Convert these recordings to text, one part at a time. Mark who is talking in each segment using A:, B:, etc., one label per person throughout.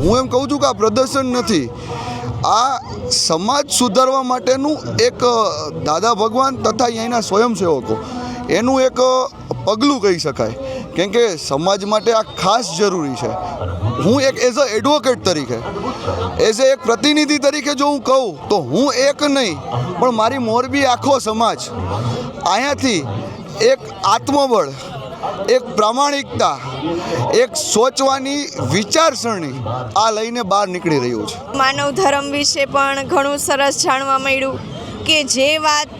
A: હું એમ કહું છું કે આ પ્રદર્શન નથી, આ સમાજ સુધારવા માટેનું એક દાદા ભગવાન તથા અહીંના સ્વયંસેવકો એનું એક પગલું કહી શકાય, કેમ કે સમાજ માટે આ ખાસ જરૂરી છે. હું એક એઝ અ એડવોકેટ તરીકે, એઝ એ એક પ્રતિનિધિ તરીકે જો હું કહું તો હું એક નહીં પણ મારી મોરબી આખો સમાજ અહીંયાથી એક આત્મબળ, એક પ્રામાણિકતા, એક સોચવાની વિચારસરણી આ લઈને બહાર નીકળી રહ્યું છે.
B: માનવ ધર્મ વિશે પણ ઘણું સરસ જાણવા મળ્યું કે જે વાત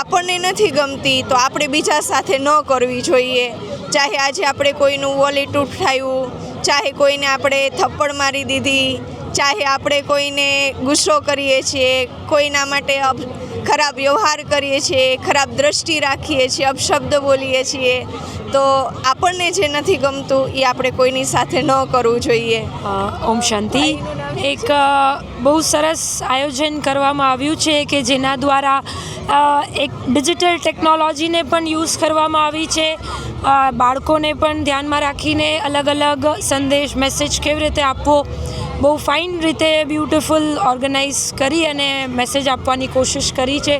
B: આપણને નથી ગમતી તો આપણે બીજા સાથે ન કરવી જોઈએ. ચાહે આજે આપણે કોઈનું વોલેટ ઉઠાવ્યું, ચાહે કોઈને આપણે થપ્પડ મારી દીધી, ચાહે આપણે કોઈને ગુસ્સો કરીએ છીએ, કોઈના માટે ખરાબ વ્યવહાર કરીએ છીએ, ખરાબ દ્રષ્ટિ રાખીએ છીએ, અપશબ્દ બોલીએ છીએ, તો આપણને જે નથી ગમતું એ આપણે કોઈની સાથે ન કરવું જોઈએ.
C: ઓમ શાંતિ. એક બહુ સરસ આયોજન કરવામાં આવ્યું છે કે જેના દ્વારા એક ડિજિટલ ટેકનોલોજીને પણ યુઝ કરવામાં આવી છે. બાળકોને પણ ધ્યાનમાં રાખીને અલગ અલગ સંદેશ, મેસેજ કેવી રીતે આપવો, બહુ ફાઇન રીતે બ્યુટિફુલ ઓર્ગેનાઇઝ કરી અને મેસેજ આપવાની કોશિશ કરી છે.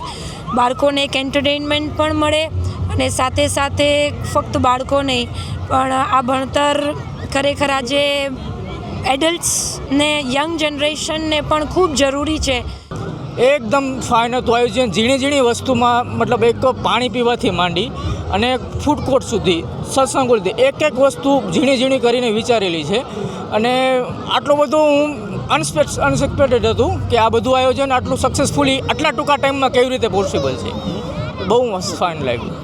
C: બાળકોને એક એન્ટરટેનમેન્ટ પણ મળે અને સાથે સાથે ફક્ત બાળકો નહીં પણ આ ભણતર ખરેખર આજે એડલ્ટ્સને, યંગ જનરેશનને પણ ખૂબ જરૂરી છે.
D: એકદમ ફાઇન હતું આયોજન. ઝીણી ઝીણી વસ્તુમાં મતલબ એક પાણી પીવાથી માંડી અને ફૂડ કોર્ટ સુધી, સત્સંગ સુધી એક એક વસ્તુ ઝીણી ઝીણી કરીને વિચારેલી છે. અને આટલું બધું હું અનએક્સપેક્ટેડ હતું કે આ બધું આયોજન આટલું સક્સેસફુલી આટલા ટૂંકા ટાઈમમાં કેવી રીતે પોસિબલ છે. બહુ મસ્ત ફાઇન લાગ્યું.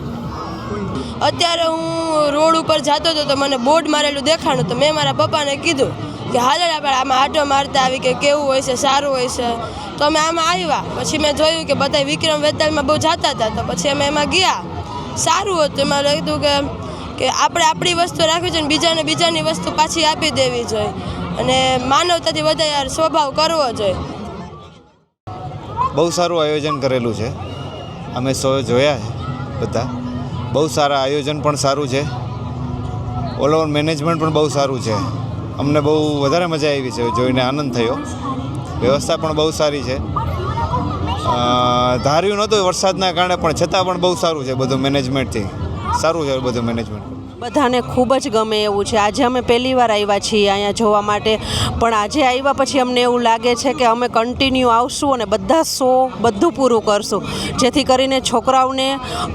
E: અત્યારે હું રોડ ઉપર જતો હતો તો મને બોર્ડ મારેલું દેખાણું, તો મેં મારા પપ્પાને કીધું કે હાલ આપણે આમાં આટો મારતા આવી કે કેવું હોય છે, સારું હોય છે. તો અમે આમાં આવ્યા, પછી મેં જોયું કે બધા વિક્રમ વેતાલમાં બહુ જતા હતા, તો પછી અમે એમાં ગયા. સારું હતું. એમાં લખ્યું કે આપણે આપણી વસ્તુ રાખવી જોઈએ, બીજાને બીજાની વસ્તુ પાછી આપી દેવી જોઈએ અને માનવતાથી વધારે સ્વભાવ કરવો જોઈએ.
F: બહુ સારું આયોજન કરેલું છે. અમે જોયા છે બધા. બહુ સારા આયોજન પણ સારું છે. ઓલ ઓવર મેનેજમેન્ટ પણ બહુ સારું છે. અમને બહુ વધારે મજા આવી છે, જોઈને આનંદ થયો. વ્યવસ્થા પણ બહુ સારી છે. ધાર્યું નહોતું વરસાદના કારણે પણ છતાં પણ બહુ સારું છે. બધું મેનેજમેન્ટથી સારું છે. બધું મેનેજમેન્ટ
G: બધાને ખૂબ જ ગમે એવું છે. આજે અમે પહેલી વાર આવ્યા છીએ અહીંયા જોવા માટે, પણ આજે આવ્યા પછી અમને એવું લાગે છે કે અમે કન્ટિન્યુ આવશું અને બધા શો બધું પૂરું કરશું, જેથી કરીને છોકરાઓને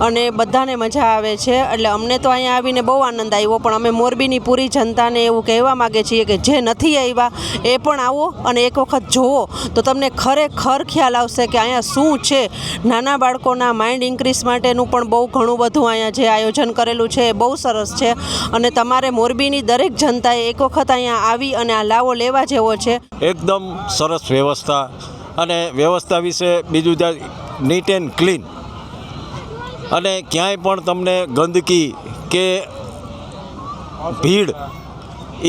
G: અને બધાને મજા આવે છે. એટલે અમને તો અહીંયા આવીને બહુ આનંદ આવ્યો, પણ અમે મોરબીની પૂરી જનતાને એવું કહેવા માગીએ છીએ કે જે નથી આવ્યા એ પણ આવો અને એક વખત જુઓ તો તમને ખરેખર ખ્યાલ આવશે કે અહીંયા શું છે. નાના બાળકોના માઇન્ડ ઇન્ક્રીઝ માટેનું પણ બહુ ઘણું બધું અહીંયા જે આયોજન કરેલું છે એ બહુ સરસ છે. અને તમારે મોરબીની દરેક જનતાએ એક વખત અહીંયા આવી અને આ લાવો લેવા જેવો છે.
H: એકદમ સરસ વ્યવસ્થા, અને વ્યવસ્થા વિશે બીજું ત્યાં નીટ એન્ડ ક્લીન, અને ક્યાંય પણ તમને ગંદકી કે ભીડ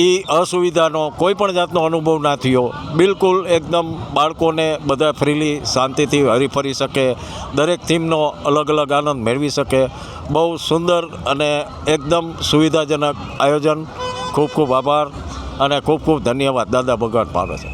H: એ અસુવિધાનો કોઈ પણ જાતનો અનુભવ ના થયો. બિલકુલ એકદમ બાળકોને બધા ફ્રીલી શાંતિથી હરીફરી શકે, દરેક થીમનો અલગ અલગ આનંદ મેળવી શકે. બહુ સુંદર અને એકદમ સુવિધાજનક આયોજન. ખૂબ ખૂબ આભાર અને ખૂબ ખૂબ ધન્યવાદ દાદા ભગવાન પામે છે.